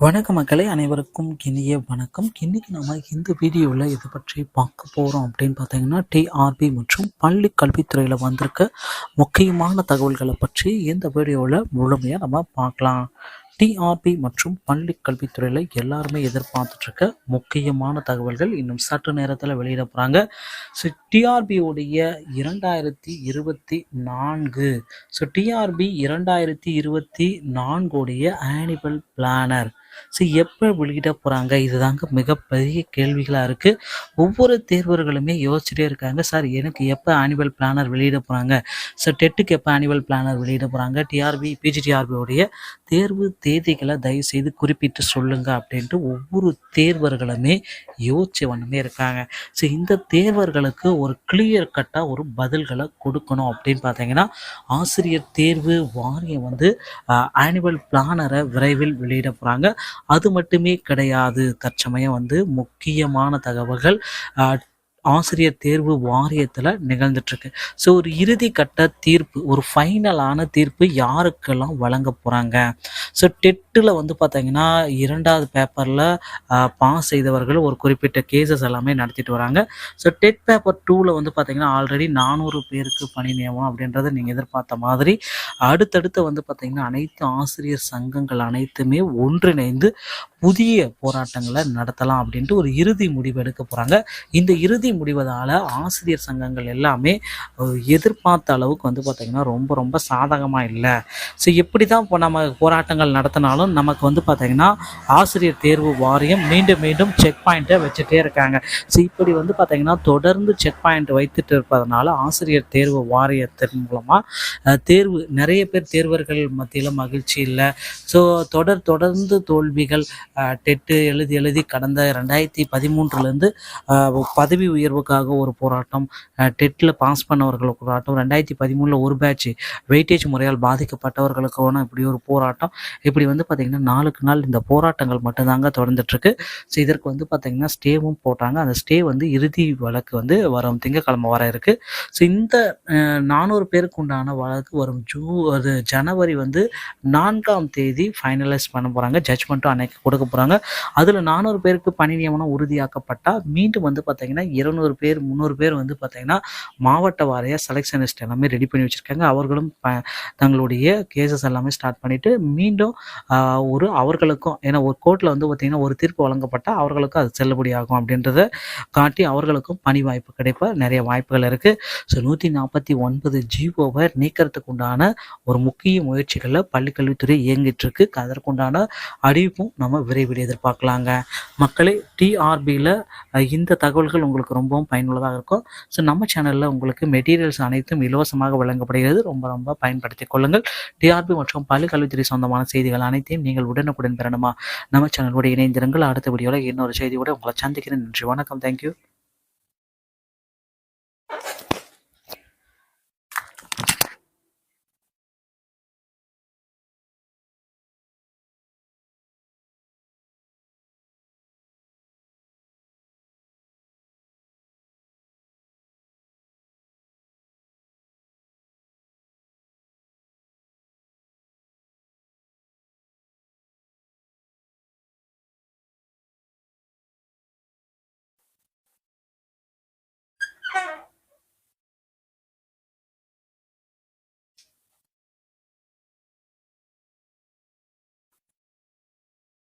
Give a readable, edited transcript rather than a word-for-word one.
வணக்க மக்களே, அனைவருக்கும் இனிய வணக்கம். இன்னைக்கு நம்ம இந்த வீடியோவில் இதை பற்றி பார்க்க போகிறோம் அப்படின்னு பார்த்தீங்கன்னா, டிஆர்பி மற்றும் பள்ளி கல்வித்துறையில் வந்திருக்க முக்கியமான தகவல்களை பற்றி இந்த வீடியோவில் முழுமையாக நம்ம பார்க்கலாம். டிஆர்பி மற்றும் பள்ளி கல்வித்துறையில் எல்லாருமே எதிர்பார்த்துட்ருக்க முக்கியமான தகவல்கள் இன்னும் சற்று நேரத்தில் வெளியிட போகிறாங்க. ஸோ டிஆர்பியோடைய 2024 டிஆர்பி 2024 ஆனுவல் பிளானர் எப்போ வெளியிட போகிறாங்க, இதுதாங்க மிகப்பெரிய கேள்விகளாக இருக்குது. ஒவ்வொரு தேர்வர்களுமே யோசிச்சுட்டே இருக்காங்க, சார் எனக்கு எப்போ ஆனுவல் பிளானர் வெளியிட போகிறாங்க, சார் டெட்டுக்கு எப்போ ஆனுவல் பிளானர் வெளியிட போகிறாங்க, டிஆர்பி பிஜிடிஆர்பியோடைய தேர்வு தேதிகளை தயவு செய்து குறிப்பிட்டு சொல்லுங்க அப்படின்ட்டு ஒவ்வொரு தேர்வர்களுமே யோசிச்ச வண்ணமே இருக்காங்க. ஸோ இந்த தேர்வர்களுக்கு ஒரு கிளியர் கட்டாக ஒரு பதில்களை கொடுக்கணும் அப்படின்னு பார்த்தீங்கன்னா, ஆசிரியர் தேர்வு வாரியம் ஆனுவல் பிளானரை விரைவில் வெளியிட போகிறாங்க. அது மட்டுமே கிடையாது, தற்சமயம் முக்கியமான தகவல்கள் ஆசிரியர் தேர்வு வாரியத்தில் நிகழ்ந்துட்டுருக்கு. ஸோ ஒரு இறுதி கட்ட தீர்ப்பு, ஒரு ஃபைனலான தீர்ப்பு யாருக்கெல்லாம் வழங்க போகிறாங்க. ஸோ டெட்டில் பார்த்தீங்கன்னா 2வது பேப்பரில் பாஸ் செய்தவர்கள் ஒரு குறிப்பிட்ட கேசஸ் எல்லாமே நடத்திட்டு வராங்க. ஸோ டெட் பேப்பர் 2ல் பார்த்தீங்கன்னா ஆல்ரெடி 400 பேருக்கு பணி நியமனம் அப்படின்றத நீங்கள் எதிர்பார்த்த மாதிரி அடுத்தடுத்து பார்த்தீங்கன்னா அனைத்து ஆசிரியர் சங்கங்கள் அனைத்துமே ஒன்றிணைந்து புதிய போராட்டங்களை நடத்தலாம் அப்படின்ட்டு ஒரு இறுதி முடிவு எடுக்க போகிறாங்க. இந்த இறுதி முடிவதால் ஆசிரியர் சங்கங்கள் எல்லாமே எதிர்பார்த்த அளவுக்கு பார்த்திங்கன்னா ரொம்ப ரொம்ப சாதகமாக இல்லை. ஸோ எப்படி தான் இப்போ நம்ம போராட்டங்கள் நடத்தினாலும் நமக்கு பார்த்திங்கன்னா ஆசிரியர் தேர்வு வாரியம் மீண்டும் மீண்டும் செக் பாயிண்ட்டை வச்சுட்டே இருக்காங்க. ஸோ இப்படி பார்த்திங்கன்னா தொடர்ந்து செக் பாயிண்ட் வைத்துட்டு இருப்பதனால ஆசிரியர் தேர்வு வாரியத்தின் மூலமாக நிறைய பேர் தேர்வர்கள் மத்தியில் மகிழ்ச்சி இல்லை. ஸோ தொடர்ந்து தோல்விகள், டெட்டு எழுதி கடந்த 2013 பதவி உயர்வுக்காக ஒரு போராட்டம், டெட்டில் பாஸ் பண்ணவர்களுக்கு போராட்டம், 2013 ஒரு பேட்ச் வெயிட்டேஜ் முறையால் பாதிக்கப்பட்டவர்களுக்கான இப்படி ஒரு போராட்டம், இப்படி பார்த்திங்கன்னா நாளுக்கு நாள் இந்த போராட்டங்கள் மட்டும்தாங்க தொடர்ந்துட்டுருக்கு. ஸோ இதற்கு பார்த்திங்கன்னா ஸ்டேவும் போட்டாங்க. அந்த ஸ்டே இறுதி வழக்கு வரும் திங்கட்கிழமை வர இருக்குது. ஸோ இந்த 400 பேருக்கு உண்டான வழக்கு வரும் ஜனவரி 4ஆம் தேதி ஃபைனலைஸ் பண்ண போகிறாங்க. ஜட்ஜ்மெண்ட்டும் அன்னைக்கு கொடுக்க போகிறாங்க. அதில் 400 பேருக்கு பணி நியமனம் உறுதியாக்கப்பட்டால் மீண்டும் பார்த்திங்கன்னா 200 பேர் 300 பேர் பார்த்திங்கன்னா மாவட்ட வாரிய செலெக்ஷனிஸ்ட் எல்லாமே ரெடி பண்ணி வச்சுருக்காங்க. அவர்களும் தங்களுடைய கேசஸ் எல்லாமே ஸ்டார்ட் பண்ணிவிட்டு மீண்டும் அவர்களுக்கும், ஏன்னா ஒரு கோர்ட்டில் பார்த்திங்கன்னா ஒரு தீர்ப்பு வழங்கப்பட்டால் அவர்களுக்கும் அது செல்லுபடி ஆகும் அப்படின்றத காட்டி அவர்களுக்கும் பணி வாய்ப்பு கிடைப்ப நிறைய வாய்ப்புகள் இருக்குது. ஸோ 149 ஜிஓவை நீக்கிறதுக்கு உண்டான ஒரு முக்கிய முயற்சிகளில் பள்ளிக்கல்வித்துறை இயங்கிட்டு இருக்கு. அதற்குண்டான அறிவிப்பும் நம்ம விரைவில் எதிர்பார்க்கலாங்க. மக்களே, டிஆர்பியில் இந்த தகவல்கள் உங்களுக்கு ரொம்பவும் பயனுள்ளதாக இருக்கும். ஸோ நம்ம சேனலில் உங்களுக்கு மெட்டீரியல்ஸ் அனைத்தும் இலவசமாக வழங்கப்படுகிறது. ரொம்ப ரொம்ப பயன்படுத்திக் கொள்ளுங்கள். டிஆர்பி மற்றும் பள்ளி கல்வித்துறை சொந்தமான செய்திகள் அனைத்தையும் நீங்கள் உடனுக்குடன் பெறணுமா, நம்ம சேனலோட இணைந்திருங்கள். அடுத்த வீடியோவில் இன்னொரு செய்தியோட உங்களை சந்திக்கிறேன். நன்றி, வணக்கம், தேங்க்யூ.